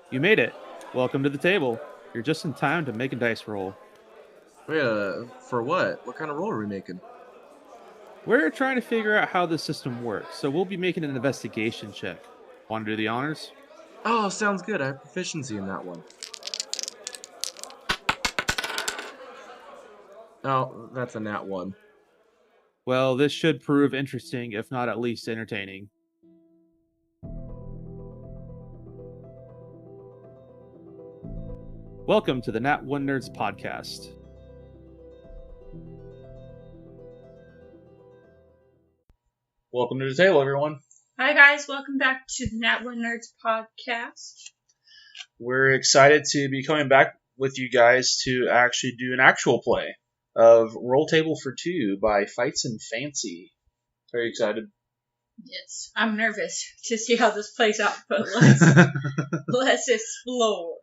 You made it. Welcome to the table. You're just in time to make a dice roll. Wait, for what? What kind of roll are we making? We're trying to figure out how this system works, so we'll be making an investigation check. Want to do the honors? Oh, sounds good. I have proficiency in that one. Oh, that's a nat one. Well, this should prove interesting, if not at least entertaining. Welcome to the Nat One Nerds podcast. Welcome to the table, everyone. Hi guys, welcome back to the Nat One Nerds podcast. We're excited to be coming back with you guys to actually do an actual play of Roll Table for Two by Fights and Fancy. Very excited. Yes, I'm nervous to see how this plays out, but let's explore.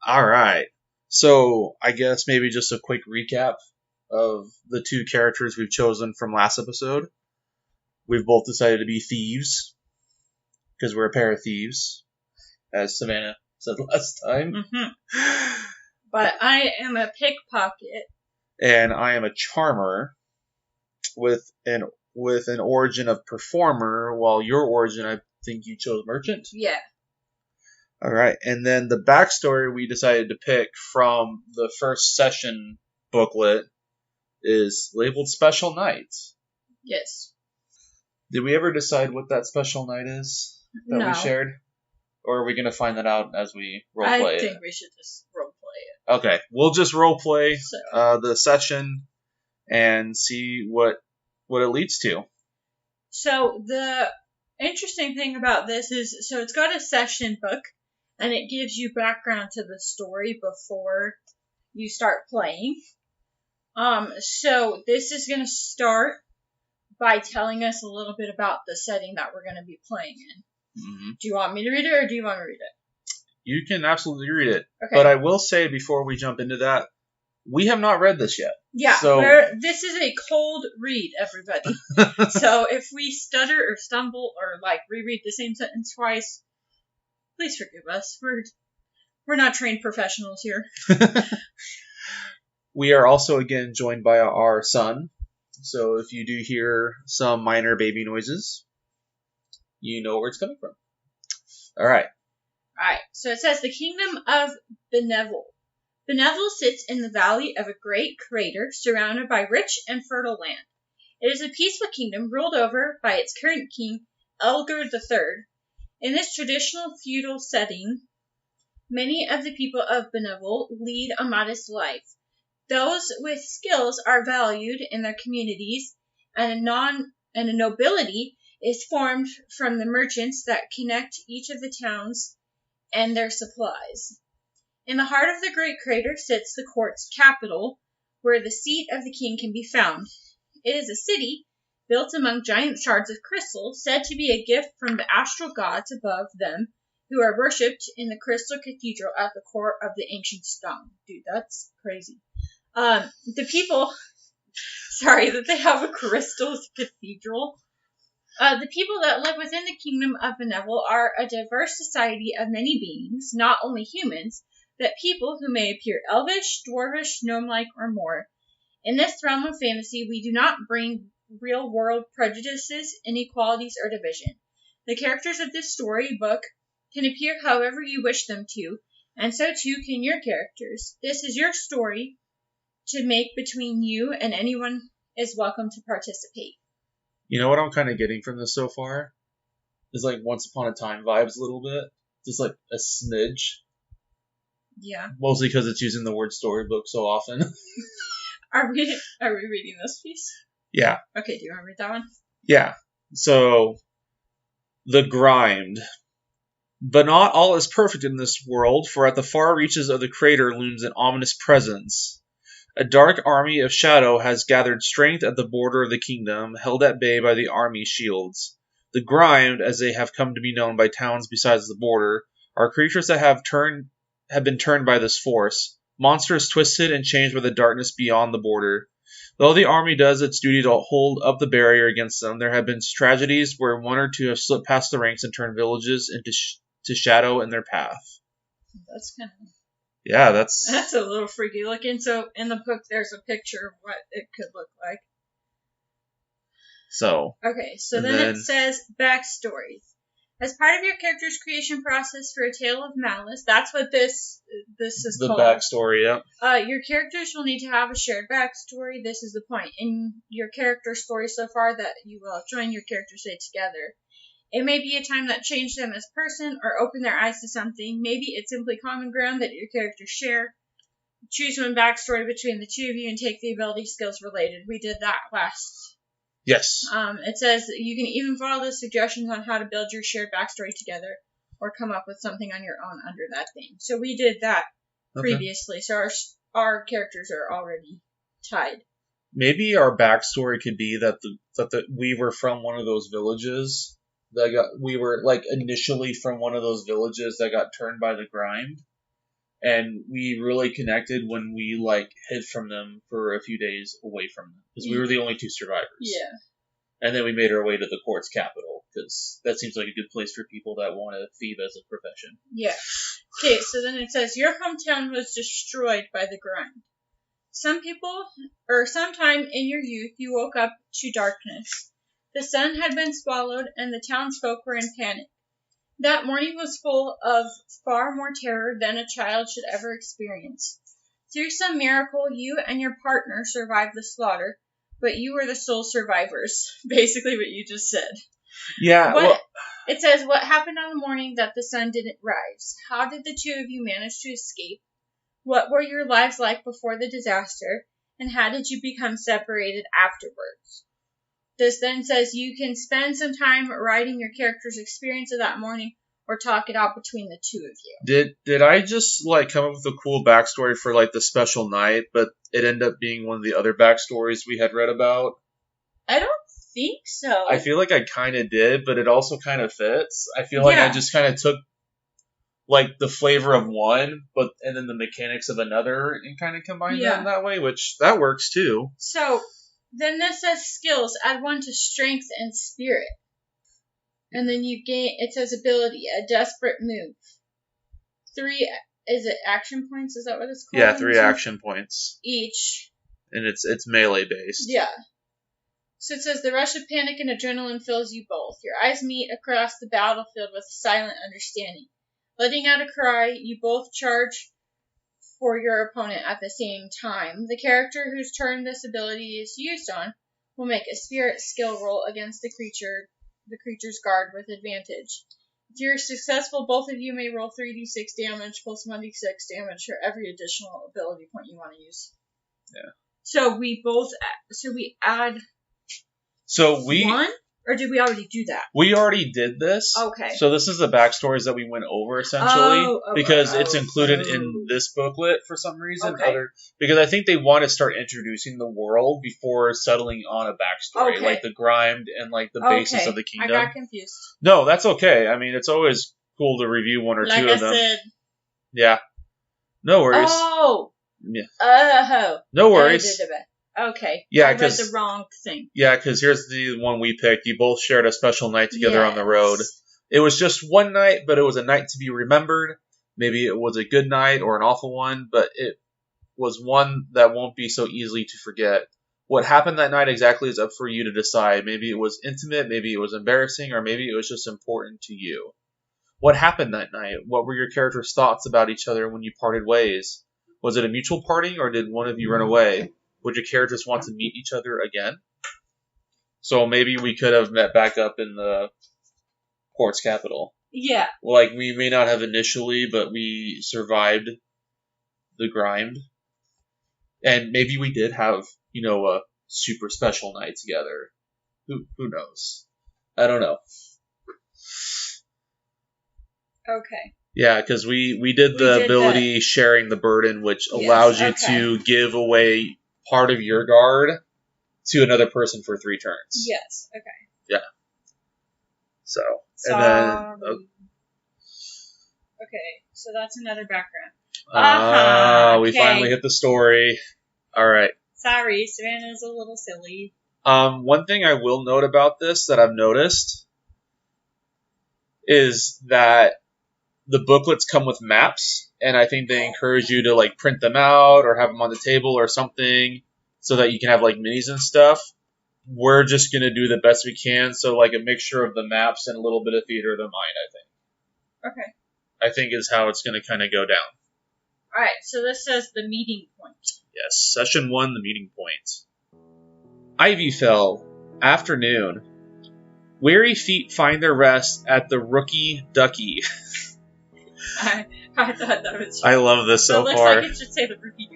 All right. So I guess maybe just a quick recap of the two characters we've chosen from last episode. We've both decided to be thieves because we're a pair of thieves, as Savannah said last time. Mm-hmm. But I am a pickpocket. And I am a charmer with an origin of performer, while your origin, I think you chose merchant. Yeah. All right, and then the backstory we decided to pick from the first session booklet is labeled Special Night. Yes. Did we ever decide what that special night is that No. we shared? Or are we going to find that out as we roleplay I it? think we should just roleplay it. Okay, we'll just roleplay So. the session and see what it leads to. So the interesting thing about this is, so it's got a session book, and it gives you background to the story before you start playing. So this is going to start by telling us a little bit about the setting that we're going to be playing in. Mm-hmm. Do you want me to read it, or do you want to read it? You can absolutely read it. Okay. But I will say before we jump into that, we have not read this yet. Yeah, So this is a cold read, everybody. So if we stutter or stumble or reread the same sentence twice, please forgive us. We're not trained professionals here. we are also again joined by our son. So if you do hear some minor baby noises, you know where it's coming from. All right. Alright, so it says the kingdom of Beneval. Beneval sits in the valley of a great crater surrounded by rich and fertile land. It is a peaceful kingdom ruled over by its current king, Elgar III. In this traditional feudal setting, many of the people of Beneval lead a modest life. Those with skills are valued in their communities, and a nobility is formed from the merchants that connect each of the towns and their supplies. In the heart of the great crater sits the court's capital, where the seat of the king can be found. It is a city built among giant shards of crystal, said to be a gift from the astral gods above them, who are worshipped in the crystal cathedral at the core of the ancient stone. Dude, that's crazy. The people, sorry, that they have a crystal cathedral. The people that live within the kingdom of Beneval are a diverse society of many beings, not only humans, but people who may appear elvish, dwarvish, gnome-like, or more. In this realm of fantasy, we do not bring real-world prejudices, inequalities, or division. The characters of this storybook can appear however you wish them to, and so too can your characters. This is your story to make between you, and anyone is welcome to participate. You know what I'm kind of getting from this so far? Is like Once Upon a Time vibes a little bit. Just like a smidge. Yeah. Mostly because it's using the word storybook so often. Are we reading this piece? Yeah. Okay, do you want to read that one? Yeah. So, the grind. But not all is perfect in this world, for at the far reaches of the crater looms an ominous presence. A dark army of shadow has gathered strength at the border of the kingdom, held at bay by the army shields. The grind, as they have come to be known by towns besides the border, are creatures that have been turned by this force, monsters twisted and changed by the darkness beyond the border. Though the army does its duty to hold up the barrier against them, there have been tragedies where one or two have slipped past the ranks and turned villages into shadow in their path. That's kind of... Yeah, that's That's a little freaky looking. So in the book, there's a picture of what it could look like. so. Okay, so And then then- it says backstory. As part of your character's creation process for A Tale of Malice, that's what this is The called. backstory, yeah. Your characters will need to have a shared backstory. This is the point. In your character story so far that you will have joined your characters say together. It may be a time that changed them as person or opened their eyes to something. Maybe it's simply common ground that your characters share. Choose one backstory between the two of you and take the ability skills related. We did that last. Yes. It says you can even follow the suggestions on how to build your shared backstory together or come up with something on your own under that theme. So we did that previously. So our characters are already tied. Maybe our backstory could be that we were from one of those villages we were like initially from one of those villages that got turned by the grind, and we really connected when we like hid from them for a few days away from them because we were the only two survivors. Yeah. And then we made our way to the quartz capital because that seems like a good place for people that want to thieve as a profession. Yeah. Okay, so then it says your hometown was destroyed by the grind. Sometime in your youth, you woke up to darkness. The sun had been swallowed, and the townsfolk were in panic. That morning was full of far more terror than a child should ever experience. Through some miracle, you and your partner survived the slaughter, but you were the sole survivors. Basically what you just said. Yeah. It says, what happened on the morning that the sun didn't rise? How did the two of you manage to escape? What were your lives like before the disaster? And how did you become separated afterwards? This then says you can spend some time writing your character's experience of that morning or talk it out between the two of you. Did I just like come up with a cool backstory for like the special night, but it ended up being one of the other backstories we had read about? I don't think so. I feel like I kind of did, but it also kind of fits. I feel like I just kind of took like the flavor of one, and then the mechanics of another and kind of combined them that way, which that works too. So then this says skills. Add 1 to strength and spirit. And then you gain, it says ability, a desperate move. 3, is it action points? Is that what it's called? Yeah, 3 action points. Each. And it's melee based. Yeah. So it says the rush of panic and adrenaline fills you both. Your eyes meet across the battlefield with silent understanding. Letting out a cry, you both charge for your opponent at the same time. The character whose turn this ability is used on will make a spirit skill roll against the creature's guard with advantage. If you're successful, both of you may roll 3d6 damage plus 1d6 damage for every additional ability point you want to use. Yeah. So we add So we 1? Or did we already do that? We already did this. Okay. So this is the backstories that we went over essentially, because it's included in this booklet for some reason. Okay. Because I think they want to start introducing the world before settling on a backstory, like the grind and like the basis of the kingdom. I got confused. No, that's okay. I mean, it's always cool to review one or two of them. Said. Yeah. No worries. Oh. Yeah. Oh. No worries. Okay. Yeah, I read the wrong thing. Yeah, because here's the one we picked. You both shared a special night together on the road. It was just one night, but it was a night to be remembered. Maybe it was a good night or an awful one, but it was one that won't be so easily to forget. What happened that night exactly is up for you to decide. Maybe it was intimate, maybe it was embarrassing, or maybe it was just important to you. What happened that night? What were your characters' thoughts about each other when you parted ways? Was it a mutual parting, or did one of you run away? Would your characters want to meet each other again? So maybe we could have met back up in the quartz capital. Yeah. Like, we may not have initially, but we survived the grind. And maybe we did have, a super special night together. Who knows? I don't know. Okay. Yeah, because we did the ability sharing the burden, which allows you to give away part of your guard to another person for 3 turns. Yes. Okay. Yeah. So, Sorry. and then okay, so that's another background. We finally hit the story. All right. Sorry, Savannah's a little silly. One thing I will note about this that I've noticed is that the booklets come with maps, and I think they encourage you to like print them out or have them on the table or something so that you can have like minis and stuff. We're just gonna do the best we can, so like a mixture of the maps and a little bit of theater of the mind, Okay. I think is how it's gonna kind of go down. All right. So this says the meeting point. Yes, session 1, the meeting point. IvyFall, afternoon. Weary feet find their rest at the Rookie Ducky. I thought that was. I love this so it looks far. like it should say the rookie.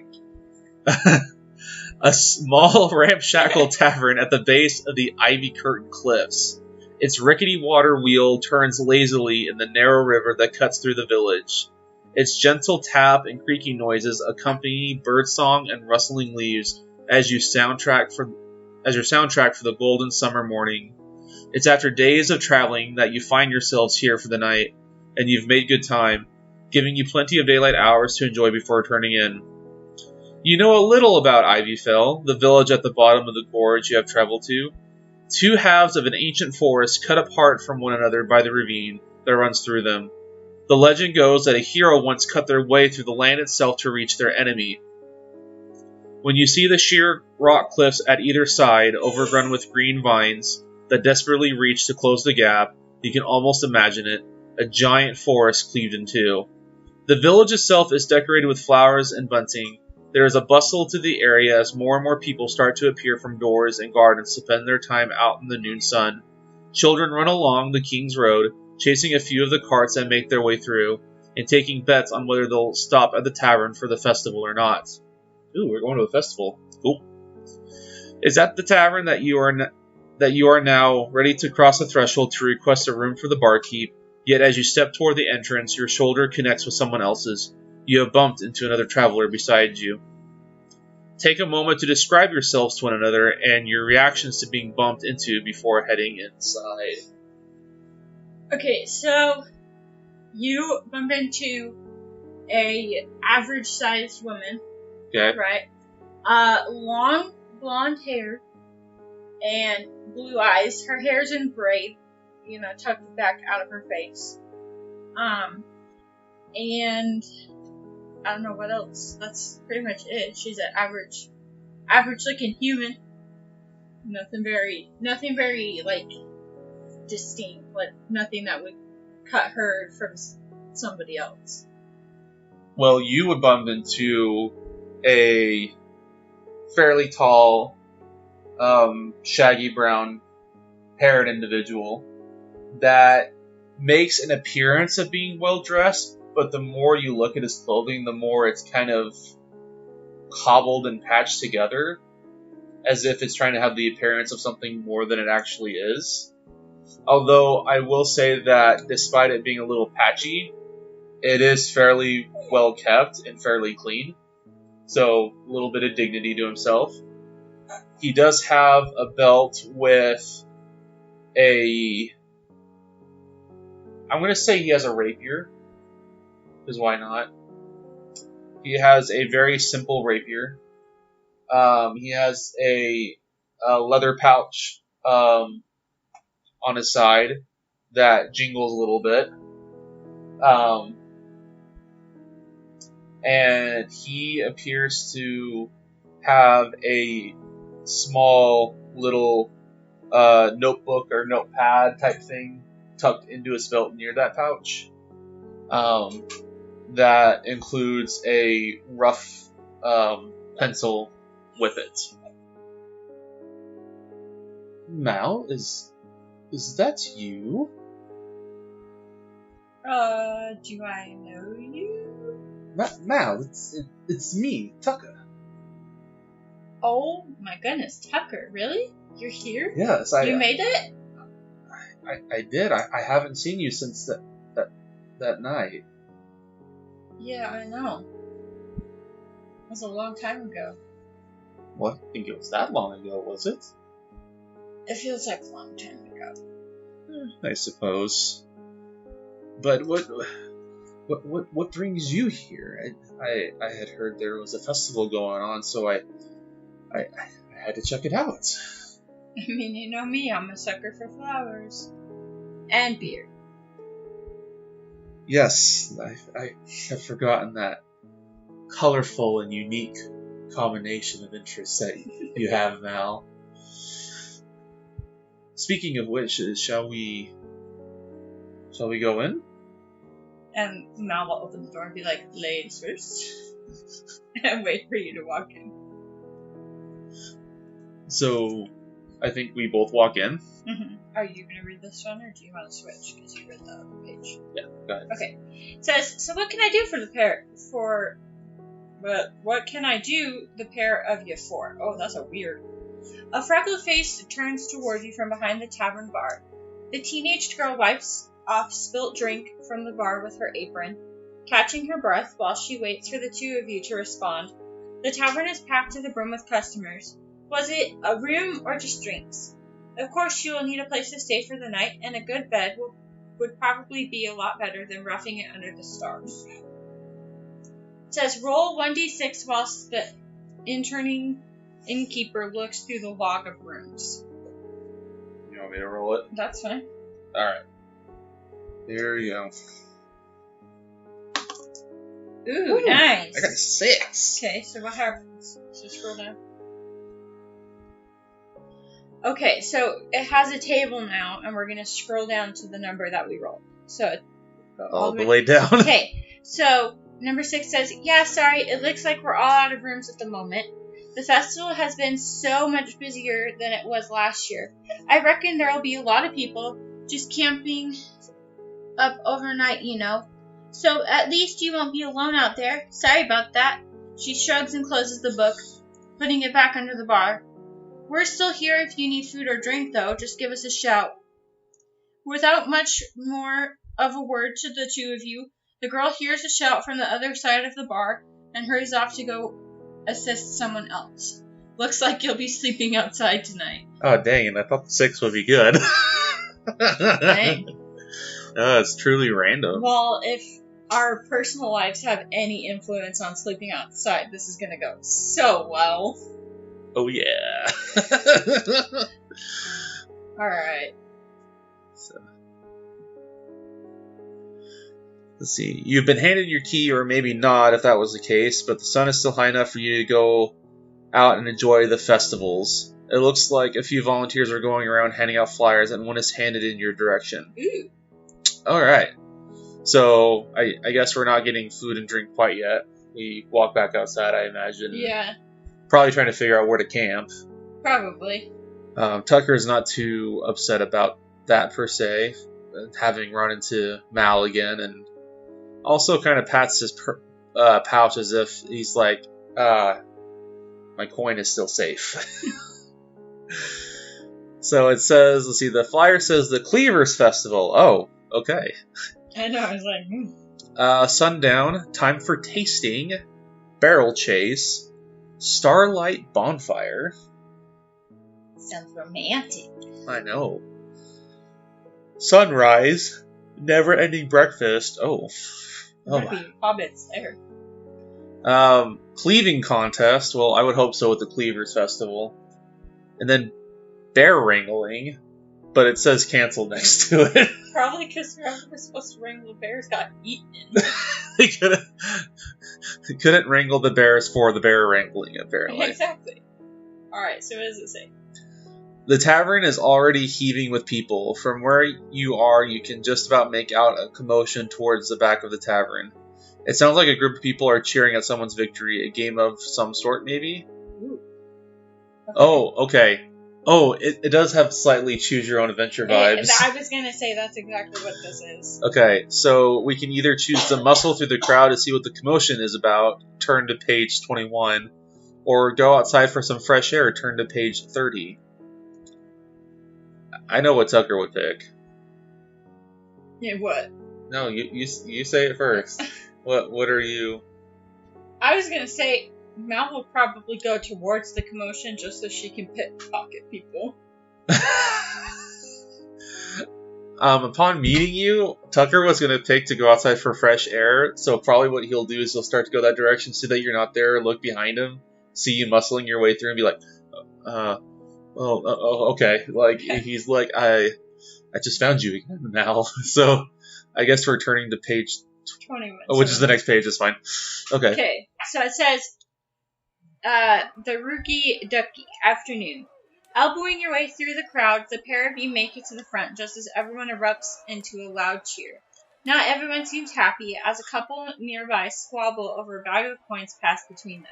A small ramshackle tavern at the base of the ivy curtained cliffs. Its rickety water wheel turns lazily in the narrow river that cuts through the village. Its gentle tap and creaking noises accompany birdsong and rustling leaves as your soundtrack for the golden summer morning. It's after days of traveling that you find yourselves here for the night, and you've made good time, giving you plenty of daylight hours to enjoy before turning in. You know a little about IvyFall, the village at the bottom of the gorge you have traveled to. Two halves of an ancient forest cut apart from one another by the ravine that runs through them. The legend goes that a hero once cut their way through the land itself to reach their enemy. When you see the sheer rock cliffs at either side, overgrown with green vines that desperately reach to close the gap, you can almost imagine it, a giant forest cleaved in two. The village itself is decorated with flowers and bunting. There is a bustle to the area as more and more people start to appear from doors and gardens to spend their time out in the noon sun. Children run along the King's Road, chasing a few of the carts that make their way through, and taking bets on whether they'll stop at the tavern for the festival or not. Ooh, we're going to a festival. Cool. It's at the tavern that you are now ready to cross the threshold to request a room for the barkeep, yet as you step toward the entrance, your shoulder connects with someone else's. You have bumped into another traveler beside you. Take a moment to describe yourselves to one another and your reactions to being bumped into before heading inside. Okay, so you bump into a average-sized woman, Okay. right? Long blonde hair and blue eyes. Her hair's in braid, tucked back out of her face. And I don't know what else. That's pretty much it. She's an average looking human. Nothing very like distinct. Like nothing that would cut her from somebody else. Well, you would bump into a fairly tall, shaggy brown haired individual that makes an appearance of being well dressed, but the more you look at his clothing, the more it's kind of cobbled and patched together, as if it's trying to have the appearance of something more than it actually is. Although I will say that despite it being a little patchy, it is fairly well kept and fairly clean. So a little bit of dignity to himself. He does have a belt with I'm going to say he has a rapier. Because why not? He has a very simple rapier. He has a leather pouch on his side that jingles a little bit. And he appears to have a small little notebook or notepad type thing tucked into his belt near that pouch. That includes a rough pencil with it. Mal, is that you? Do I know you? Mal, it's me, Tucker. Oh my goodness, Tucker, really? You're here? Yes, You made it? I did. I haven't seen you since that night. Yeah, I know. It was a long time ago. Well, I think it was that long ago, was it? It feels like a long time ago. I suppose. But what brings you here? I had heard there was a festival going on, so I had to check it out. I mean, you know me, I'm a sucker for flowers. And beer. Yes, I have forgotten that colorful and unique combination of interests that you have, Mal. Speaking of which, shall we go in? And Mal will open the door and be like, ladies first. And wait for you to walk in. So, I think we both walk in. Mm-hmm. Are you going to read this one, or do you want to switch? Because you read the other page. Yeah, go ahead. Okay. It says, so what can I do for the pair what can I do the pair of you for? Oh, that's a weird. A freckled face turns toward you from behind the tavern bar. The teenaged girl wipes off spilt drink from the bar with her apron, catching her breath while she waits for the two of you to respond. The tavern is packed to the brim with customers. Was it a room or just drinks? Of course, you will need a place to stay for the night, and a good bed would probably be a lot better than roughing it under the stars. It says, roll 1d6 whilst the interning innkeeper looks through the log of rooms. You want me to roll it? That's fine. Alright. Here you go. Ooh, nice. I got a 6. Okay, so what happens? So scroll down. Okay, so it has a table now, and we're going to scroll down to the number that we rolled. So, go All the way down. Okay, so number 6 says, yeah, sorry, it looks like we're all out of rooms at the moment. The festival has been so much busier than it was last year. I reckon there'll be a lot of people just camping up overnight, you know. So at least you won't be alone out there. Sorry about that. She shrugs and closes the book, putting it back under the bar. We're still here if you need food or drink, though. Just give us a shout. Without much more of a word to the two of you, the girl hears a shout from the other side of the bar and hurries off to go assist someone else. Looks like you'll be sleeping outside tonight. Oh, dang it. I thought the 6 would be good. Dang. Oh, it's truly random. Well, if our personal lives have any influence on sleeping outside, this is going to go so well. Oh, yeah. Alright. So, let's see. You've been handed your key, or maybe not if that was the case, but the sun is still high enough for you to go out and enjoy the festivals. It looks like a few volunteers are going around handing out flyers, and one is handed in your direction. Ooh. Alright. So, I guess we're not getting food and drink quite yet. We walk back outside, I imagine. Yeah, Probably trying to figure out where to camp. probably. Tucker's not too upset about that, per se, having run into Mal again, and also kind of pats his pouch as if he's like, my coin is still safe. So it says, let's see, the flyer says the Cleavers Festival. Oh, okay. I know, I was like, Sundown, time for tasting, barrel chase, starlight bonfire. sounds romantic. I know. Sunrise, never-ending breakfast. Oh. Might be hobbits there. Cleaving contest. Well, I would hope so with the Cleavers Festival. And then bear wrangling, but it says canceled next to it. Probably because whoever was supposed to wrangle the bears got eaten. They couldn't wrangle the bears for the bear wrangling, apparently. Exactly. Alright, so what does it say? The tavern is already heaving with people. From where you are, you can just about make out a commotion towards the back of the tavern. It sounds like a group of people are cheering at someone's victory. A game of some sort, maybe? Ooh. Okay. Oh, okay. Oh, it does have slightly choose-your-own-adventure vibes. I was going to say that's exactly what this is. Okay, so we can either choose to muscle through the crowd to see what the commotion is about, turn to page 21, or go outside for some fresh air, turn to page 30. I know what Tucker would pick. Yeah, what? No, you say it first. What are you? I was going to say Mal will probably go towards the commotion just so she can pickpocket people. Upon meeting you, Tucker was going to pick to go outside for fresh air, so probably what he'll do is he'll start to go that direction, see that you're not there, look behind him, see you muscling your way through, and be like, okay. Like, he's like, I just found you again, Mal. So, I guess we're turning to page 21. which is the next page. Is fine. Okay. Okay, so it says, the Rookie Ducky, afternoon. Elbowing your way through the crowd, the pair of you make it to the front just as everyone erupts into a loud cheer. Not everyone seems happy, as a couple nearby squabble over a bag of coins passed between them.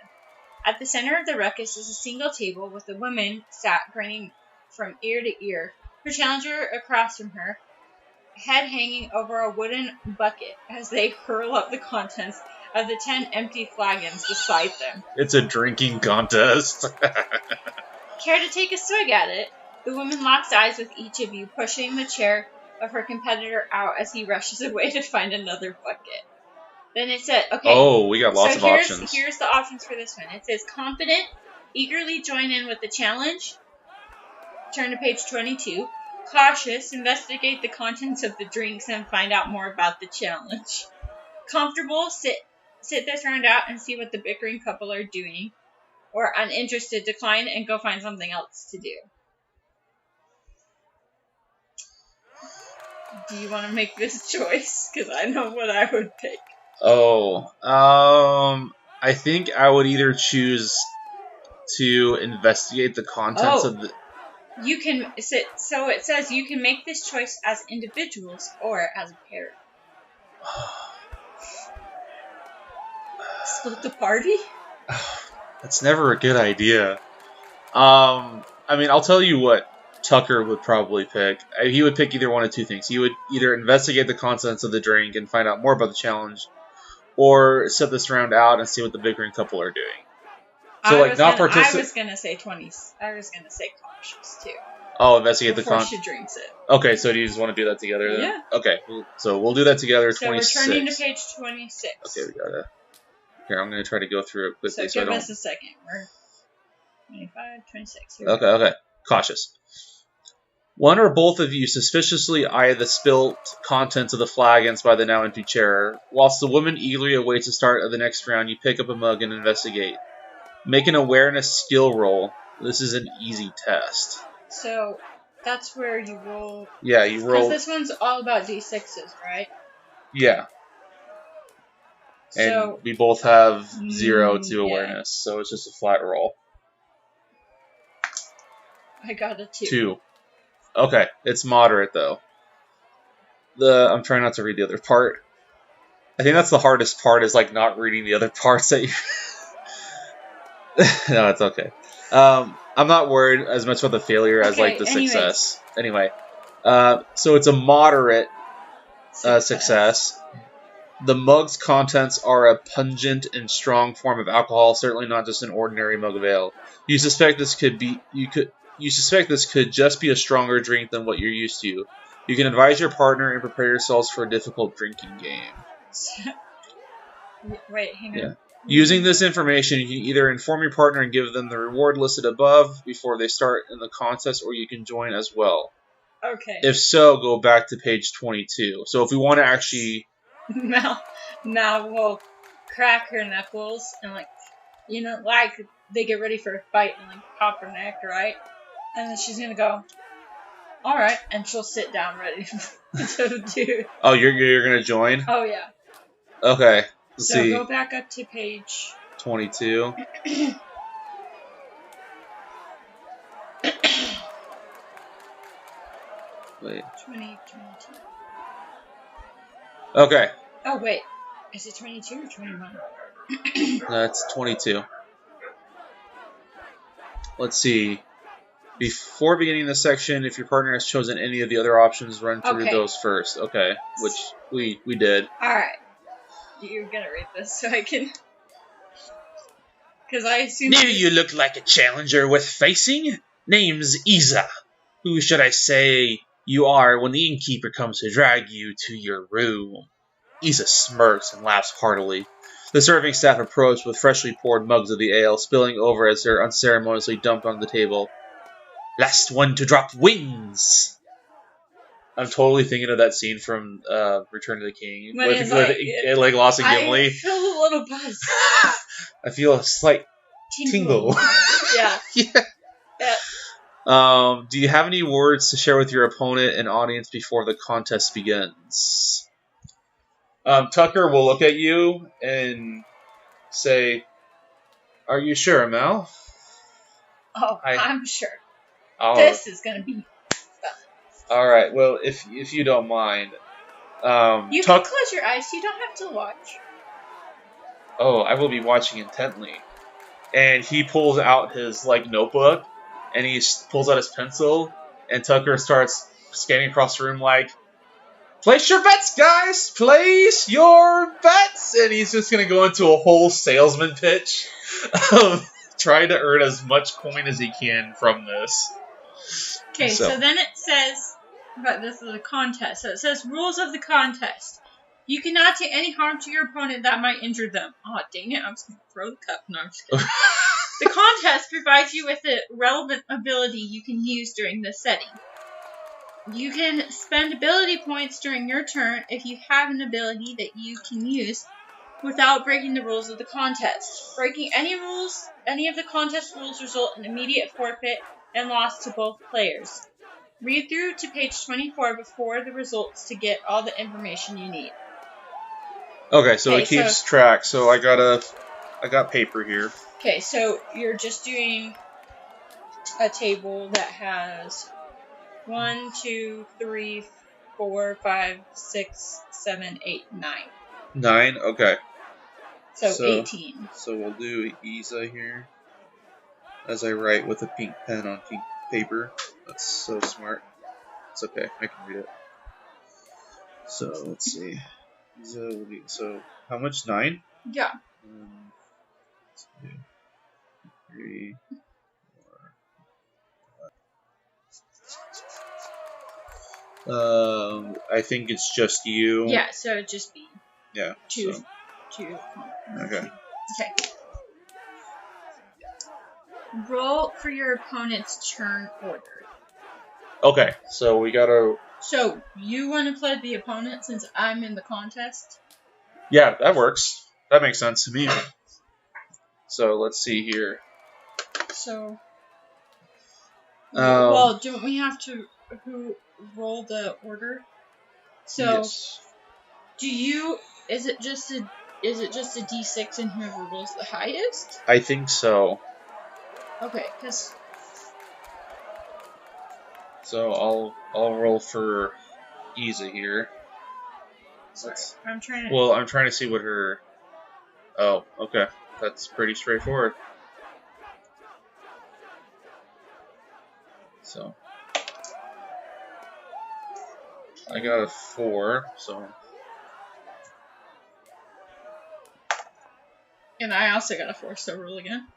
At the center of the ruckus is a single table with a woman sat grinning from ear to ear, her challenger across from her, head hanging over a wooden bucket as they hurl up the contents of the 10 empty flagons beside them. It's a drinking contest. Care to take a swig at it? The woman locks eyes with each of you, pushing the chair of her competitor out as he rushes away to find another bucket. Then it said, okay. Oh, we got lots of options. Here's the options for this one. It says confident, eagerly join in with the challenge. Turn to page 22. Cautious, investigate the contents of the drinks and find out more about the challenge. Comfortable, sit this round out and see what the bickering couple are doing. Or uninterested, decline and go find something else to do. Do you want to make this choice? Because I know what I would pick. Oh, I think I would either choose to investigate the contents of the... You can sit. So it says you can make this choice as individuals or as a pair. Split the party? That's never a good idea. I mean, I'll tell you what Tucker would probably pick. He would pick either one of two things. He would either investigate the contents of the drink and find out more about the challenge, or set this round out and see what the bickering couple are doing. So, I was gonna say 20. I was gonna say cautious too. Oh, investigate the contents. Before she drinks it. Okay, so do you just want to do that together then? Yeah. Okay, so we'll do that together. So 26. we're turning to page 26. Okay, we gotta. Here, I'm gonna try to go through it quickly. So give us a second. We're 25, 26. Okay. Cautious. One or both of you suspiciously eye the spilt contents of the flagons by the now empty chair. Whilst the woman eagerly awaits the start of the next round, you pick up a mug and investigate. Make an awareness skill roll. This is an easy test. So, that's where you roll... Yeah, you roll... Because this one's all about D6s, right? Yeah. And so, we both have 0 to awareness, so it's just a flat roll. I got a 2. 2. Okay, it's moderate though. I'm trying not to read the other part. I think that's the hardest part, is like not reading the other parts that you... No, it's okay. I'm not worried as much about the failure as like the success. Anyway, so it's a moderate success. The mug's contents are a pungent and strong form of alcohol, certainly not just an ordinary mug of ale. You suspect this could just be a stronger drink than what you're used to. You can advise your partner and prepare yourselves for a difficult drinking game. Wait, hang on. Using this information, you can either inform your partner and give them the reward listed above before they start in the contest, or you can join as well. Okay. If so, go back to page 22. So if we want to actually... Now we'll crack her knuckles and they get ready for a fight and pop her neck, right? And then she's gonna go, alright, and she'll sit down ready to do. Oh, you're gonna join? Oh, yeah. Okay, let's see. So go back up to page 22. Wait. 22. Okay. Oh, wait. Is it 22 or 21? That's 22. Let's see. Before beginning this section, if your partner has chosen any of the other options, run through those first. Okay, which we did. Alright. You're gonna read this so I can... Because I assume... Now you look like a challenger worth facing. Name's Isa. Who should I say you are when the innkeeper comes to drag you to your room? Isa smirks and laughs heartily. The serving staff approach with freshly poured mugs of the ale, spilling over as they're unceremoniously dumped on the table. Last one to drop wins! I'm totally thinking of that scene from Return of the King. With Legolas and Gimli. I feel a little buzz. I feel a slight tingle. Yeah. Do you have any words to share with your opponent and audience before the contest begins? Tucker will look at you and say, "Are you sure, Mel?" Oh, I- I'm sure. I'll, This is going to be fun. all right. Well, if you don't mind, You can close your eyes. You don't have to watch. Oh, I will be watching intently. And he pulls out his notebook, and he pulls out his pencil, and Tucker starts scanning across the room like, "Place your bets, guys! Place your bets!" And he's just gonna go into a whole salesman pitch of trying to earn as much coin as he can from this. Okay, so then it says, but this is a contest. So it says, rules of the contest. You cannot do any harm to your opponent that might injure them. Oh, dang it, I'm just going to throw the cup. No, I'm just kidding. The contest provides you with a relevant ability you can use during this setting. You can spend ability points during your turn if you have an ability that you can use without breaking the rules of the contest. Breaking any of the contest rules result in immediate forfeit and loss to both players. Read through to page 24 before the results to get all the information you need. Okay, so it keeps track. So I got paper here. Okay, so you're just doing a table that has 1, 2, 3, 4, 5, 6, 7, 8, 9. 9? Okay. So 18. So we'll do Isa here. As I write with a pink pen on pink paper. That's so smart. It's okay, I can read it. So let's see. Isa will be, so how much? 9? Yeah. 2, 3, 4. I think it's just you. Yeah, so it'd just be Yeah. two. Okay. Okay. Roll for your opponent's turn order. Okay, so we gotta. So you want to play the opponent since I'm in the contest? Yeah, that works. That makes sense to me. So let's see here. So. Well, don't we have to roll the order? So. Yes. Do you? Is it just a D6 and whoever rolls the highest? I think so. Okay, because. So I'll roll for Isa here. Sorry, I'm trying to. Well, I'm trying to see what her. Oh, okay. That's pretty straightforward. So I got a 4, so. And I also got a 4, so roll again.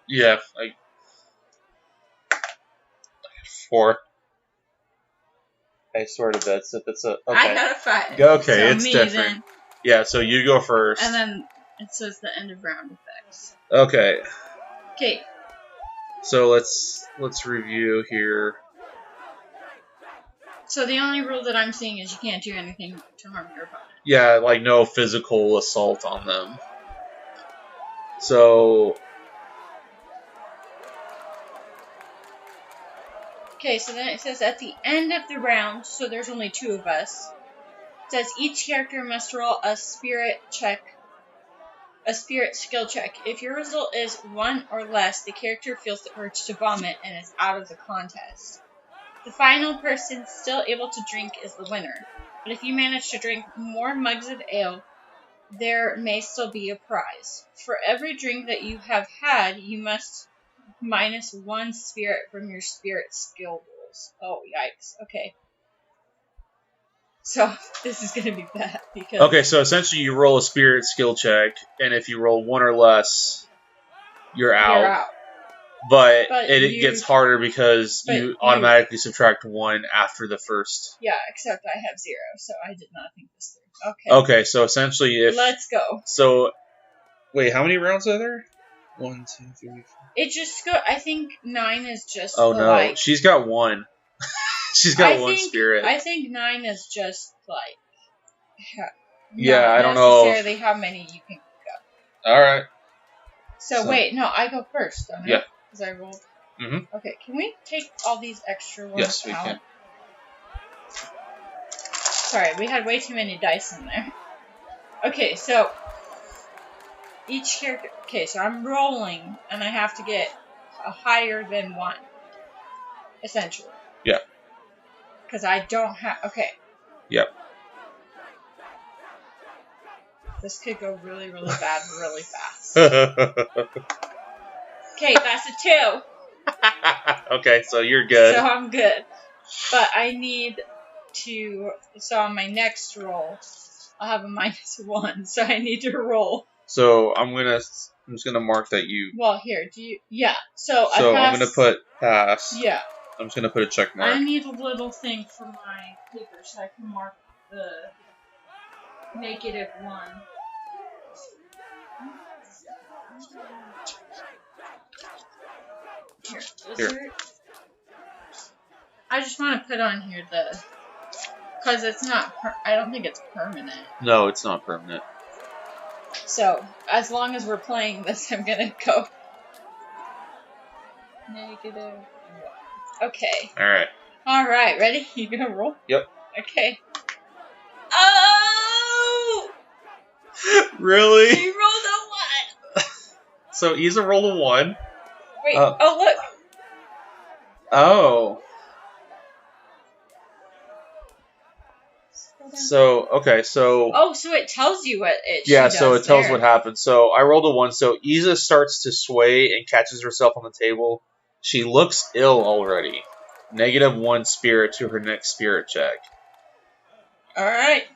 Yeah, 4. I swear to bets if it's a. Okay. I got a 5. Okay, so it's me, different. Then, yeah, so you go first. and then it says the end of round effects. Okay. Okay. So let's review here. So the only rule that I'm seeing is you can't do anything to harm your opponent. Yeah, like no physical assault on them. So. Okay, so then it says at the end of the round, so there's only 2 of us, it says each character must roll a spirit skill check. If your result is 1 or less, the character feels the urge to vomit and is out of the contest. The final person still able to drink is the winner, but if you manage to drink more mugs of ale, there may still be a prize. For every drink that you have had, you must minus 1 spirit from your spirit skill rolls. Oh, yikes. Okay. So, this is going to be bad because... Okay, so essentially you roll a spirit skill check, and if you roll 1 or less, you're out. You're out. But it gets harder because you automatically subtract 1 after the first. Yeah, except I have 0, so I did not think this through. Okay. Okay, so essentially if... Let's go. So, wait, how many rounds are there? 1, 2, 3, 4. It just go. I think 9 is just. Oh no, she's got 1. She's got 1 spirit. I think 9 is just like. Yeah, I don't know. Necessarily how many you can go. All right. So wait, no, I go first, don't I? Yeah. Because I rolled. Mm-hmm. Okay, can we take all these extra ones out? Yes, we can. Sorry, we had way too many dice in there. Okay, so each character. Okay, so I'm rolling, and I have to get a higher than 1, essentially. Yeah. Because I don't have. Okay. Yep. This could go really, really bad, really fast. Okay, Okay, that's a 2. so you're good. So I'm good. But I need to. So on my next roll, I'll have a -1. So I need to roll. So I'm just gonna mark that you. Well, here, do you? Yeah. So I So I'm passed. gonna put pass. Yeah. I'm just gonna put a check mark. I need a little thing for my paper so I can mark the -1. Here. Here. I just want to put on here because it's not. I don't think it's permanent. No, it's not permanent. So as long as we're playing this, I'm gonna go -1. Okay. All All right. Ready? You gonna roll? Yep. Okay. Oh! Really? You rolled a 1. So Isa rolled a 1. Wait. Oh look. Oh. So okay, so Oh, so it tells you what it. yeah, she so does it tells there. what happened. So I rolled a 1. So Isa starts to sway and catches herself on the table. She looks ill already. -1 spirit to her next spirit check. All right.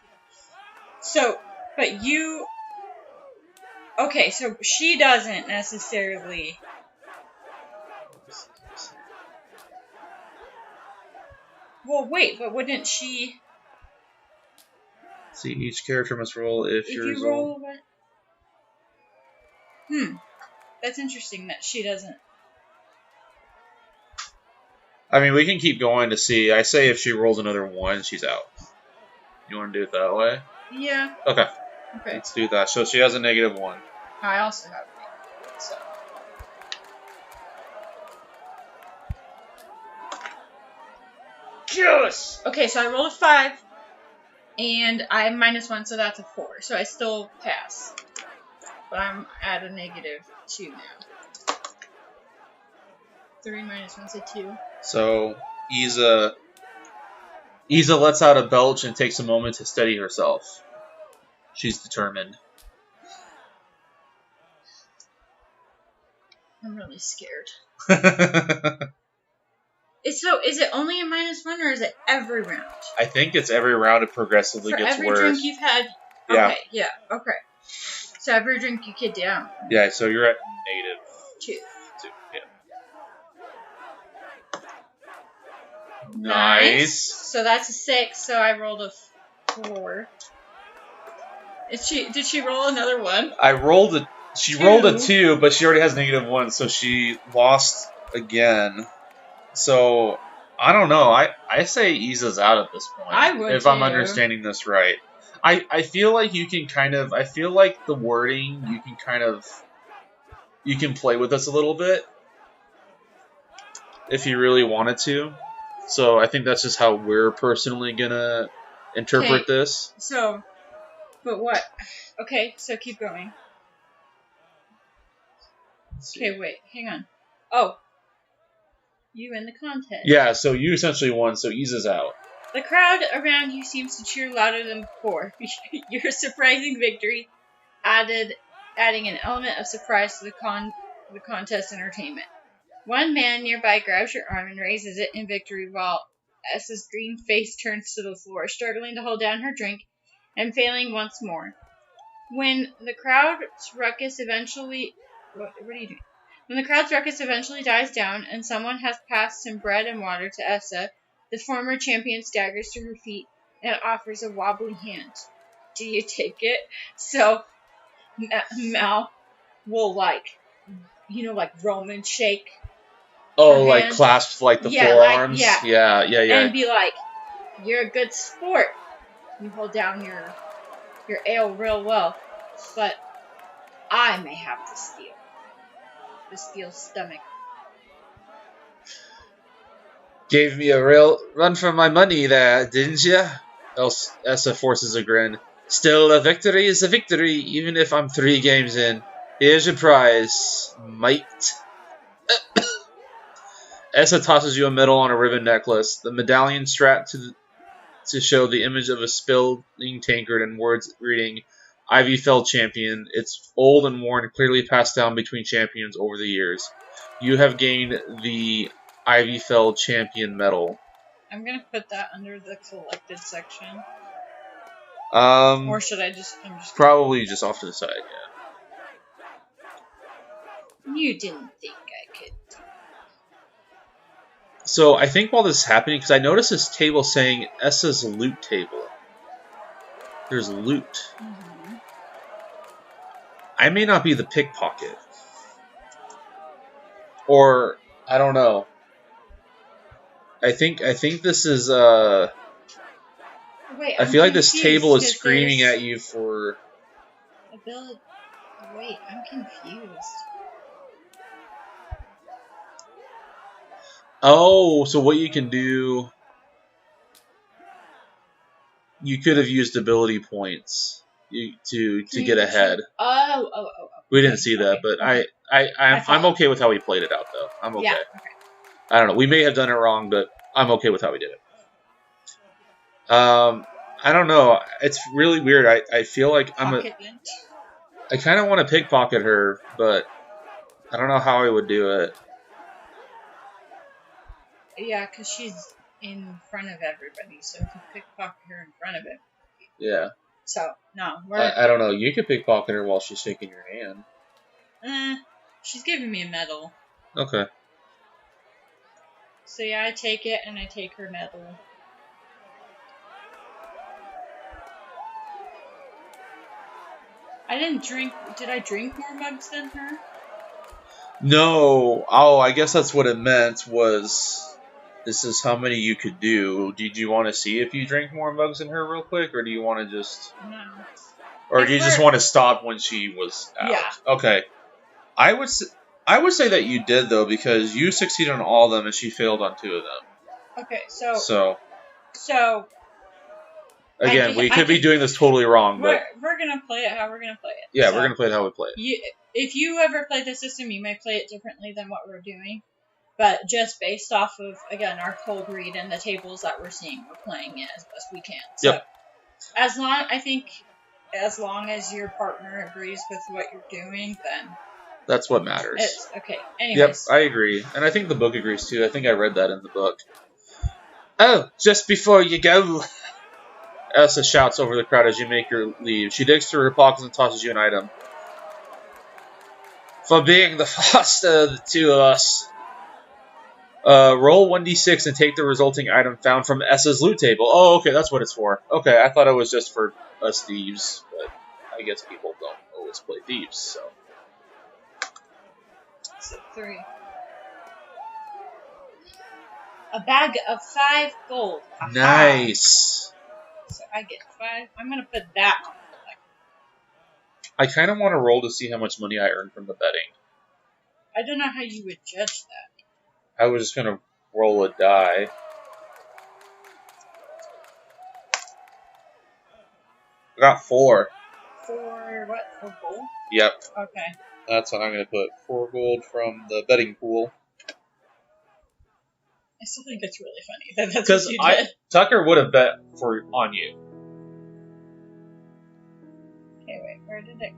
So, but you. Okay, so she doesn't necessarily. Well, wait, but wouldn't she? See, each character must roll if If your you result. roll what? That's interesting that she doesn't. I mean, we can keep going to see. I say if she rolls another 1, she's out. You want to do it that way? Yeah. Okay, Okay. let's do that. So she has a -1. I also have it. So. Yes. Okay, so I rolled a 5, and I'm -1, so that's a 4. So I still pass, but I'm at a -2 now. 3 minus 1's a 2. So Isa lets out a belch and takes a moment to steady herself. She's determined. I'm really scared. Is it only a -1 or is it every round? I think it's every round it progressively For gets every worse. drink you've had? Yeah. Okay, yeah, okay. So every drink you get down. Yeah, so you're at -2. -2. Yeah. Nice. So that's a 6, so I rolled a 4. Did she roll another 1? She rolled a 2, but she already has -1, so she lost again. So I don't know. I say Isa's out at this point. I would if I'm too. understanding this right. I feel like you can I feel like the wording you can play with us a little bit if you really wanted to. So I think that's just how we're personally gonna interpret this. So, but what? Okay, so keep going. Okay, wait, hang on. Oh, you win the contest. Yeah, so you essentially won, so Isa's out. The crowd around you seems to cheer louder than before. Your surprising victory adding an element of surprise to the contest entertainment. One man nearby grabs your arm and raises it in victory while S's green face turns to the floor, struggling to hold down her drink and failing once more. When the crowd's ruckus eventually... What are you doing? When the crowd's ruckus eventually dies down and someone has passed some bread and water to Essa, the former champion staggers to her feet and offers a wobbly hand. Do you take it? So, Mal will like Roman shake. Oh, her like hand. clasped like the Yeah, forearms? yeah. Yeah. And be like, you're a good sport. You hold down your ale real well, but I may have to steal. The steel stomach. Gave me a real run for my money there, didn't ya? Essa forces a grin. Still, a victory is a victory, even if I'm 3 games in. Here's your prize, mate. Essa tosses you a medal on a ribbon necklace. The medallion strapped to show the image of a spilling tankard and words reading, IvyFall champion. It's old and worn, clearly passed down between champions over the years. You have gained the IvyFall champion medal. I'm gonna put that under the collected section. Um, Or should I just... I'm just... Probably just off to the side, yeah. You didn't think I could. So I think while this is happening, because I noticed this table saying Essa's loot table. There's loot. Mm-hmm. I may not be the pickpocket. Or, I don't know. I think this is, Wait, I feel like this table is screaming at you for... Ability... Wait, I'm confused. Oh, so what you can do... You could have used ability points to get ahead. Oh. We didn't see that, but I'm okay with how we played it out, though. I'm okay. Yeah, okay. I don't know. We may have done it wrong, but I'm okay with how we did it. I don't know. It's really weird. I feel like I kind of want to pickpocket her, but I don't know how I would do it. Yeah, because she's in front of everybody, so if you pickpocket her in front of it. Yeah. So, no. I don't know. You could pickpocket her while she's shaking your hand. She's giving me a medal. Okay. So yeah, I take it, and I take her medal. I didn't drink... Did I drink more mugs than her? No. Oh, I guess that's what it meant was... This is how many you could do. Did you want to see if you drink more mugs than her real quick, or do you want to just... No. Or do you just want to stop when she was out? Yeah. Okay. I would say that you did, though, because you succeeded on all of them and she failed on 2 of them. Okay, so... So... Again, we could be doing this totally wrong, but... We're gonna play it how we're gonna play it. Yeah, we're gonna play it how we play it. If you ever play the system, you may play it differently than what we're doing. But just based off of, again, our cold read and the tables that we're seeing, we're playing it as best we can. So, yep. As long as your partner agrees with what you're doing, then... That's what matters. It's okay. Anyways. Yep, I agree. And I think the book agrees, too. I think I read that in the book. Oh, just before you go... Essa shouts over the crowd as you make your leave. She digs through her pockets and tosses you an item. For being the faster of the 2 of us... roll 1d6 and take the resulting item found from Essa's loot table. Oh, okay, that's what it's for. Okay, I thought it was just for us thieves, but I guess people don't always play thieves, so. So 3. A bag of 5 gold. Aha. Nice. So I get 5. I'm gonna put that on. I kind of want to roll to see how much money I earned from the betting. I don't know how you would judge that. I was just going to roll a die. I got 4. For what? For gold? Yep. Okay. That's what I'm going to put. 4 gold from the betting pool. I still think it's really funny that that's what you did. Tucker would have bet on you. Okay, wait. Where did it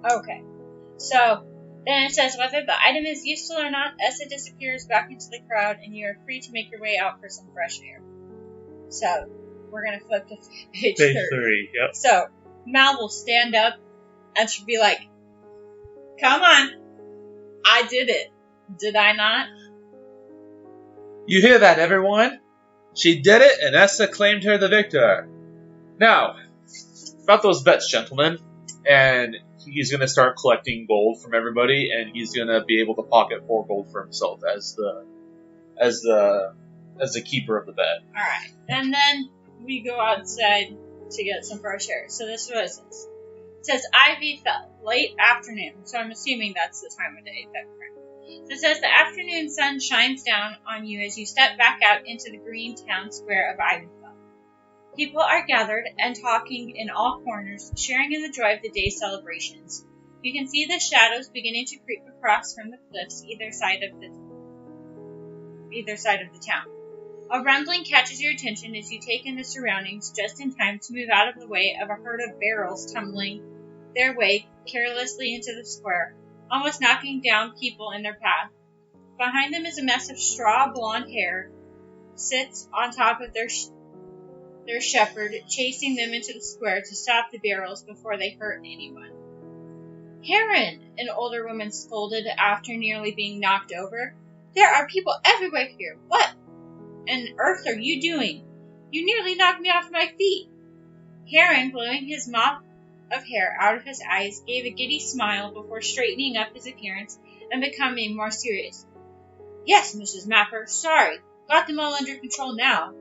go? Okay. So... Then it says, whether the item is useful or not, Essa disappears back into the crowd, and you are free to make your way out for some fresh air. So, we're going to flip to page 3. Yep. So, Mal will stand up, and she'll be like, come on, I did it. Did I not? You hear that, everyone? She did it, and Essa claimed her the victor. Now, about those bets, gentlemen, and... He's going to start collecting gold from everybody, and he's going to be able to pocket 4 gold for himself as the keeper of the bet. All right, and then we go outside to get some fresh air. So this is what it says. It says IvyFall, late afternoon. So I'm assuming that's the time of day. So it says the afternoon sun shines down on you as you step back out into the green town square of IvyFall. People are gathered and talking in all corners, sharing in the joy of the day's celebrations. You can see the shadows beginning to creep across from the cliffs either side of the town. A rumbling catches your attention as you take in the surroundings just in time to move out of the way of a herd of barrels tumbling their way carelessly into the square, almost knocking down people in their path. Behind them is a mess of straw blonde hair, sits on top of their shepherd, chasing them into the square to stop the barrels before they hurt anyone. Heron, an older woman scolded after nearly being knocked over. There are people everywhere here. What on earth are you doing? You nearly knocked me off my feet. Heron, blowing his mop of hair out of his eyes, gave a giddy smile before straightening up his appearance and becoming more serious. Yes, Mrs. Mapper, sorry. Got them all under control now.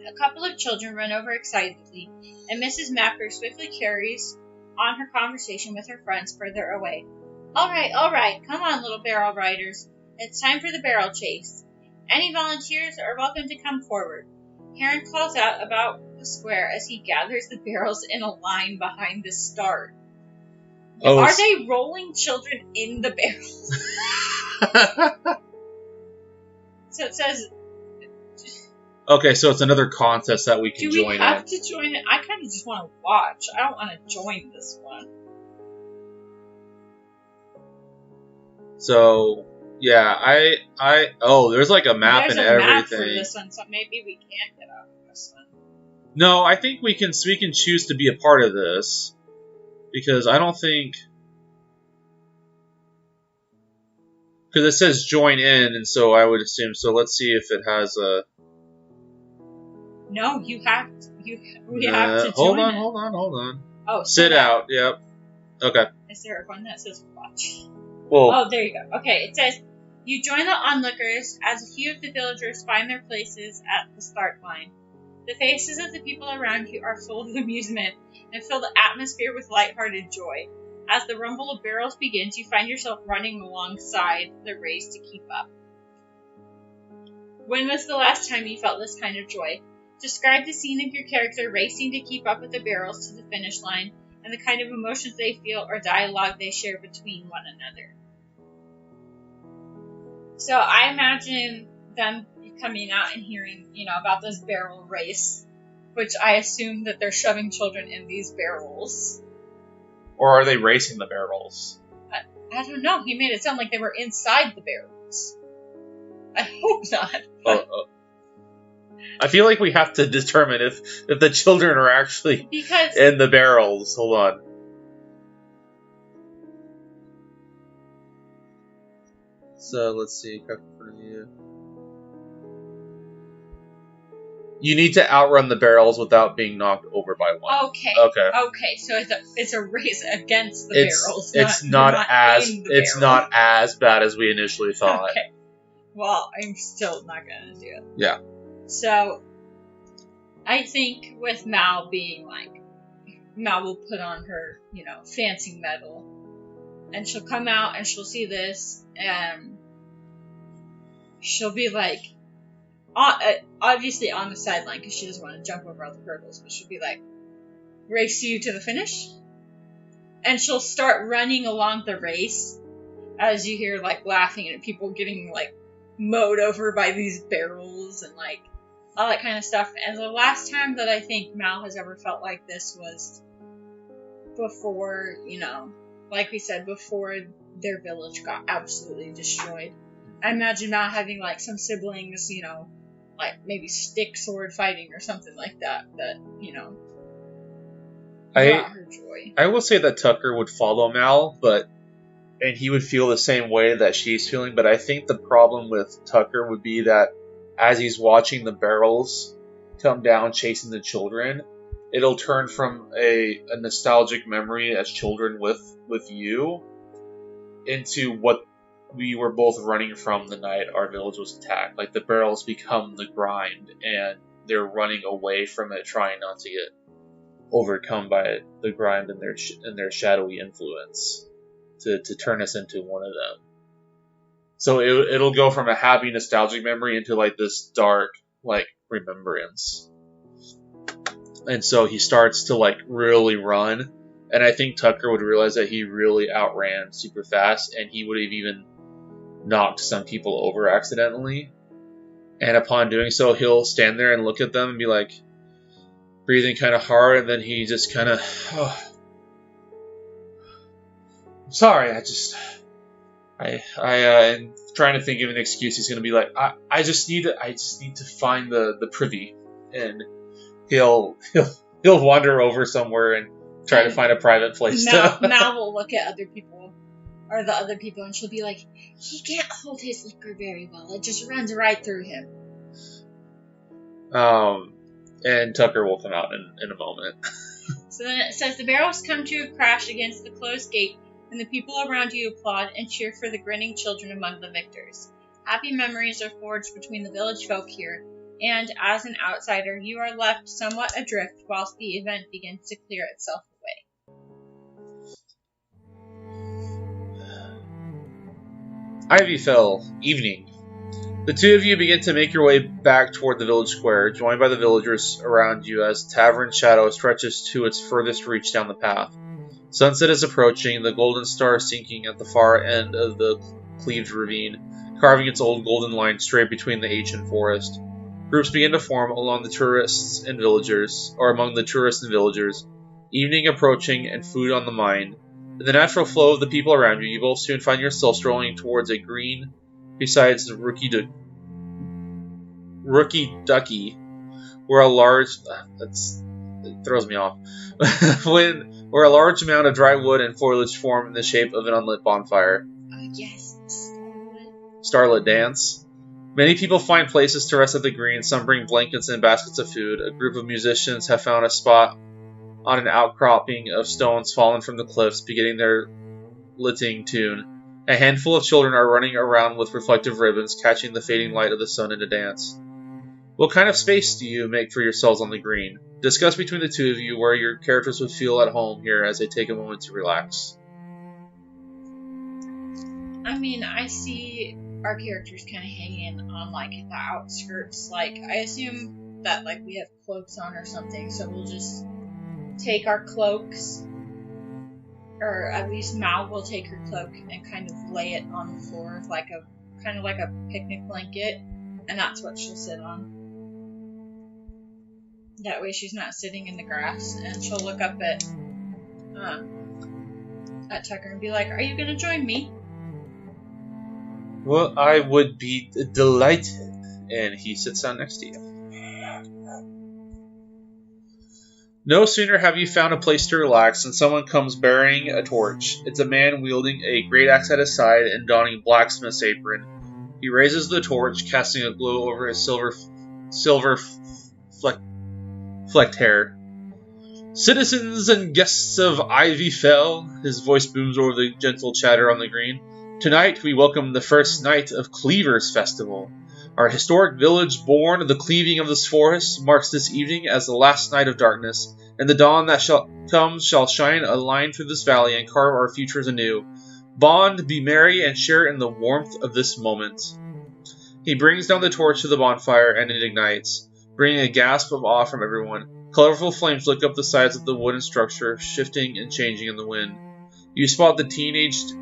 A couple of children run over excitedly, and Mrs. Mapper swiftly carries on her conversation with her friends further away. All right, come on, little barrel riders. It's time for the barrel chase. Any volunteers are welcome to come forward. Heron calls out about the square as he gathers the barrels in a line behind the start. Oh, are they rolling children in the barrels? So it says... Okay, so it's another contest that we can Do join we have in. to join it? I kind of just want to watch. I don't want to join this one. So, yeah, there's like a map There's and a everything. map for this one, so maybe we can't get out of this one. No, I think we can choose to be a part of this, because I don't think, because it says join in, and so I would assume. So let's see if it has a. No, we have to hold join on. it. Oh, Sit out. Yep. Okay. Is there one that says watch? Well. Oh, there you go. Okay, it says you join the onlookers as a few of the villagers find their places at the start line. The faces of the people around you are full of amusement and fill the atmosphere with lighthearted joy. As the rumble of barrels begins, you find yourself running alongside the race to keep up. When was the last time you felt this kind of joy? Describe the scene of your character racing to keep up with the barrels to the finish line and the kind of emotions they feel or dialogue they share between one another. So I imagine them coming out and hearing, about this barrel race, which I assume that they're shoving children in these barrels. Or are they racing the barrels? I don't know. He made it sound like they were inside the barrels. I hope not. I feel like we have to determine if the children are actually in the barrels. Hold on. So let's see. You need to outrun the barrels without being knocked over by one. Okay. So it's a race against the barrels. It's not as bad as we initially thought. Okay. Well, I'm still not gonna do it. Yeah. So, I think with Mal being Mal will put on her, fancy medal, and she'll come out and she'll see this, and she'll be obviously on the sideline because she doesn't want to jump over all the hurdles, but she'll be race you to the finish, and she'll start running along the race as you hear laughing and people getting mowed over by these barrels and all that kind of stuff. And the last time that I think Mal has ever felt like this was before, like we said, before their village got absolutely destroyed. I imagine Mal having some siblings, maybe stick sword fighting or something like that, brought her joy. I will say that Tucker would follow Mal, and he would feel the same way that she's feeling, but I think the problem with Tucker would be that as he's watching the barrels come down chasing the children, it'll turn from a nostalgic memory as children with you into what we were both running from the night our village was attacked. The barrels become the grind, and they're running away from it, trying not to get overcome by the grind and their shadowy influence to turn us into one of them. So it'll go from a happy nostalgic memory into this dark remembrance. And so he starts to like really run. And I think Tucker would realize that he really outran super fast, and he would have even knocked some people over accidentally. And upon doing so, he'll stand there and look at them and be like, breathing kind of hard, and then he just kind of, I'm sorry, and trying to think of an excuse. He's gonna be like, I just need to find the privy, and he'll wander over somewhere and try to find a private place. Mal will look at other people, or the other people, and she'll be like, he can't hold his liquor very well. It just runs right through him. And Tucker will come out in a moment. So then it says, the barrels come to a crash against the closed gate, and the people around you applaud and cheer for the grinning children among the victors. Happy memories are forged between the village folk here, and as an outsider, you are left somewhat adrift whilst the event begins to clear itself away. IvyFall, evening. The two of you begin to make your way back toward the village square, joined by the villagers around you as Tavern Shadow stretches to its furthest reach down the path. Sunset is approaching, the golden star sinking at the far end of the cleaved ravine, carving its old golden line straight between the ancient forest. Groups begin to form among the tourists and villagers, evening approaching and food on the mind. In the natural flow of the people around you, you both soon find yourself strolling towards a green besides the rookie ducky, where a large it throws me off where a large amount of dry wood and foliage form in the shape of an unlit bonfire. Oh yes, Starlit dance. Many people find places to rest at the green. Some bring blankets and baskets of food. A group of musicians have found a spot on an outcropping of stones fallen from the cliffs, beginning their litting tune. A handful of children are running around with reflective ribbons, catching the fading light of the sun in a dance. What kind of space do you make for yourselves on the green? Discuss between the two of you where your characters would feel at home here as they take a moment to relax. I mean, I see our characters kind of hanging on, like, the outskirts. Like, I assume that, like, we have cloaks on or something, so we'll just take our cloaks, or at least Mal will take her cloak and kind of lay it on the floor, like kind of like a picnic blanket, and that's what she'll sit on. That way she's not sitting in the grass, and she'll look up at Tucker and be like, are you gonna join me? Well, I would be delighted. And he sits down next to you. No sooner have you found a place to relax than someone comes bearing a torch. It's a man wielding a great axe at his side and donning a blacksmith's apron. He raises the torch, casting a glow over his silver flecked hair. Citizens and guests of IvyFall, his voice booms over the gentle chatter on the green. Tonight we welcome the first night of Cleaver's Festival. Our historic village, born of the cleaving of this forest, marks this evening as the last night of darkness, and the dawn that shall shine a line through this valley and carve our futures anew. Bond, be merry, and share in the warmth of this moment. He brings down the torch to the bonfire, and it ignites, bringing a gasp of awe from everyone. Colorful flames lick up the sides of the wooden structure, shifting and changing in the wind. You spot the teenaged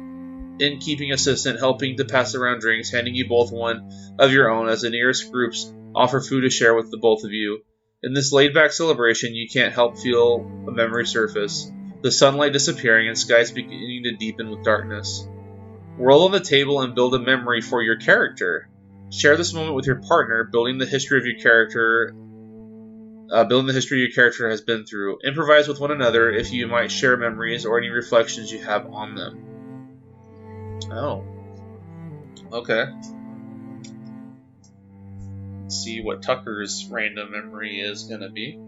innkeeping assistant helping to pass around drinks, handing you both one of your own as the nearest groups offer food to share with the both of you. In this laid-back celebration, you can't help feel a memory surface, the sunlight disappearing and skies beginning to deepen with darkness. Roll on the table and build a memory for your character. Share this moment with your partner, building the history your character has been through. Improvise with one another if you might share memories or any reflections you have on them. Oh. Okay. Let's see what Tucker's random memory is going to be.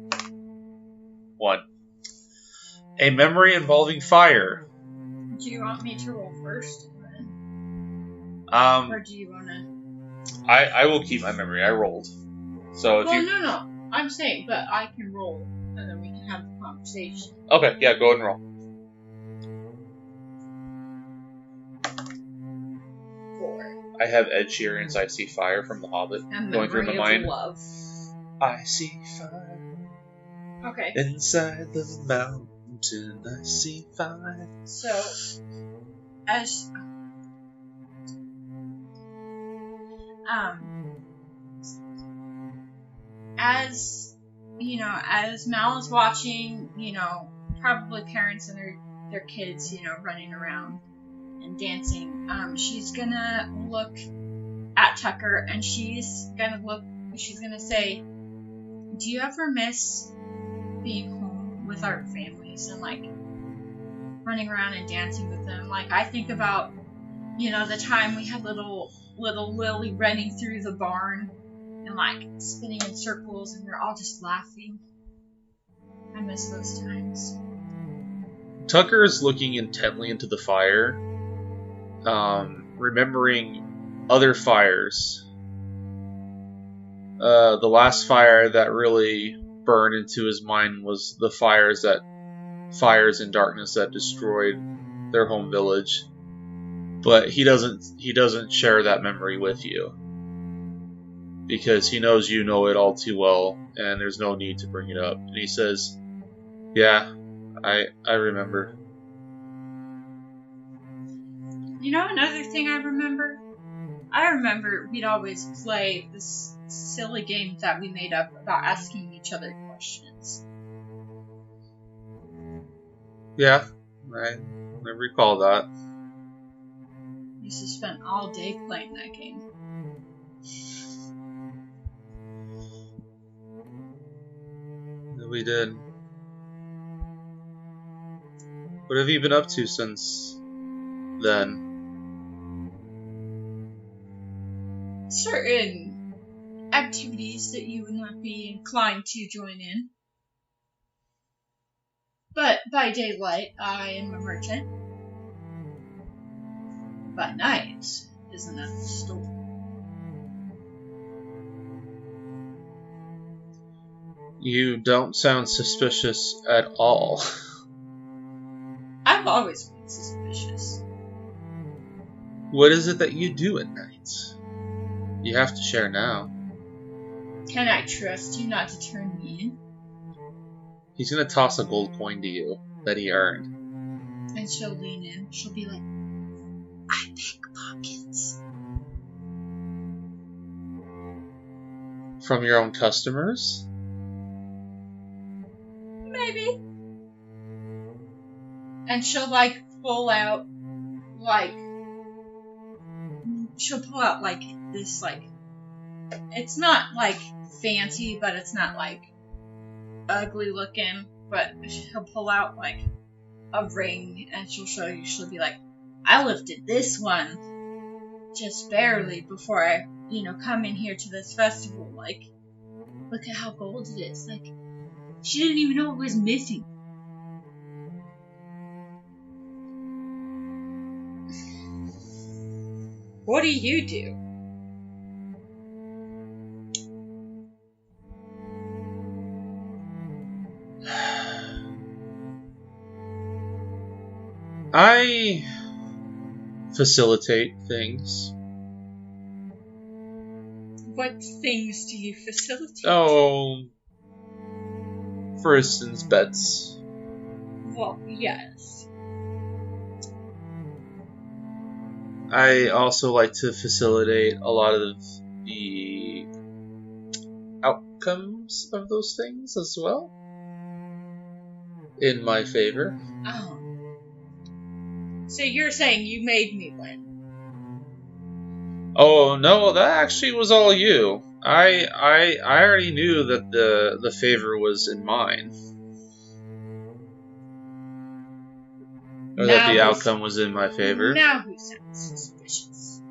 1. A memory involving fire. Do you want me to roll first? Or do you want to... I will keep my memory. I rolled. So if No. I'm saying, but I can roll, and then we can have the conversation. Okay, yeah, go ahead and roll. 4. I have Ed Sheeran's I See Fire from The Hobbit And going through my Memory of mind. Love. I see fire. Okay. Inside the mountain, I see fire. So, as you know, as Mal is watching, you know, probably parents and their kids, you know, running around and dancing, she's gonna look at Tucker and she's gonna say, do you ever miss being home with our families and like running around and dancing with them? Like, I think about, you know, the time we had little Lily running through the barn and like spinning in circles and we're all just laughing. I miss those times. Tucker is looking intently into the fire, remembering other fires. The last fire that really burned into his mind was the fires in darkness that destroyed their home village. But he doesn't share that memory with you, because he knows you know it all too well, and there's no need to bring it up. And he says, "Yeah, I remember." You know, another thing I remember we'd always play this silly game that we made up about asking each other questions. Yeah, I recall that. Used to spend all day playing that game. We did. What have you been up to since then? Certain activities that you would not be inclined to join in. But by daylight, I am a merchant. By night is another story. You don't sound suspicious at all. I've always been suspicious. What is it that you do at night? You have to share now. Can I trust you not to turn me in? He's gonna toss a gold coin to you that he earned. And she'll lean in. She'll be like, I pickpockets. From your own customers? Maybe. And she'll like pull out like this like, it's not like fancy, but it's not like ugly looking, but she'll pull out like a ring and she'll show you. She'll be like, I lifted this one just barely before I, you know, come in here to this festival. Like, look at how gold it is. Like, she didn't even know it was missing. What do you do? I facilitate things. What things do you facilitate? Oh, for instance, bets. Well, yes. I also like to facilitate a lot of the outcomes of those things as well, in my favor. Oh. So you're saying you made me win? Oh no, that actually was all you. I already knew that the favor was in mine, or that the outcome was in my favor. Now who sounds suspicious?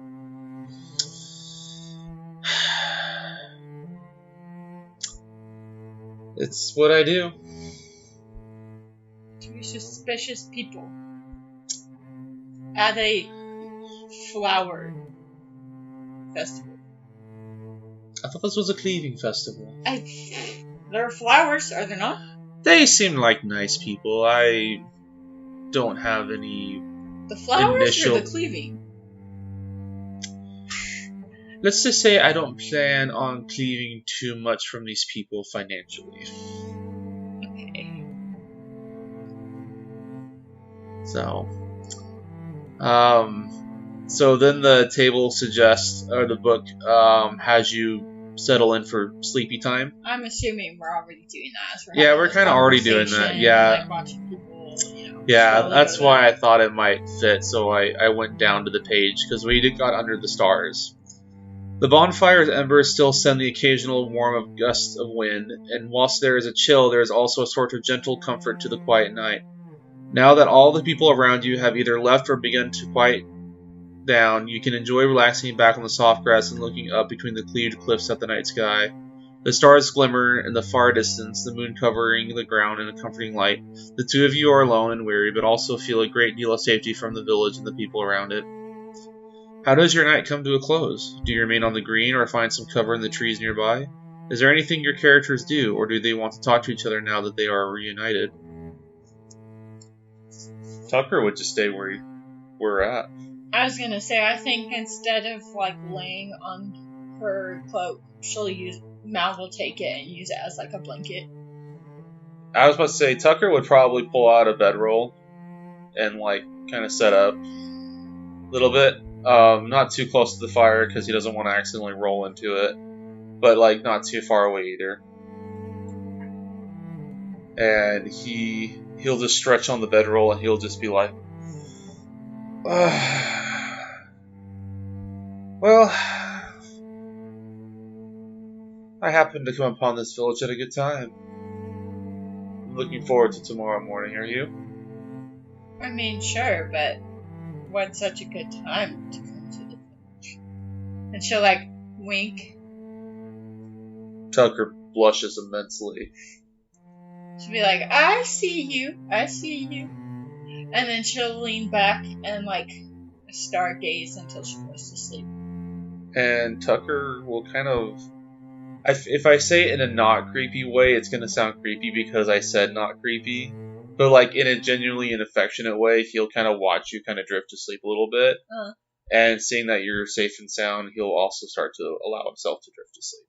It's what I do. Two suspicious people at a flower festival. I thought this was a cleaving festival. There are flowers, are there not? They seem like nice people. I don't have any The flowers initial... or the cleaving? Let's just say I don't plan on cleaving too much from these people financially. So, so then the table suggests, or the book has you settle in for sleepy time. I'm assuming we're already doing that. As we're Yeah, having we're this kind of already doing that. conversation, Yeah, like watching people, yeah, slowly that's go why down. I thought it might fit. So I went down to the page because we got under the stars. The bonfire's embers still send the occasional warm gust of wind, and whilst there is a chill, there is also a sort of gentle comfort to the quiet night. Now that all the people around you have either left or begun to quiet down, you can enjoy relaxing back on the soft grass and looking up between the cleaved cliffs at the night sky. The stars glimmer in the far distance, the moon covering the ground in a comforting light. The two of you are alone and weary, but also feel a great deal of safety from the village and the people around it. How does your night come to a close? Do you remain on the green or find some cover in the trees nearby? Is there anything your characters do, or do they want to talk to each other now that they are reunited? Tucker would just stay where we're at. I was gonna say, I think instead of like laying on her cloak, Mal will take it and use it as like a blanket. I was about to say, Tucker would probably pull out a bedroll and like kind of set up a little bit. Not too close to the fire because he doesn't want to accidentally roll into it, but like not too far away either. And he'll just stretch on the bedroll and he'll just be like, well, I happened to come upon this village at a good time. I'm looking forward to tomorrow morning, are you? I mean, sure, but what's such a good time to come to the village? And she'll like wink. Tucker blushes immensely. She'll be like, I see you. And then she'll lean back and like stargaze until she goes to sleep. And Tucker will kind of... If I say it in a not creepy way, it's going to sound creepy because I said not creepy. But like in a genuinely and affectionate way, he'll kind of watch you kind of drift to sleep a little bit. And seeing that you're safe and sound, he'll also start to allow himself to drift to sleep.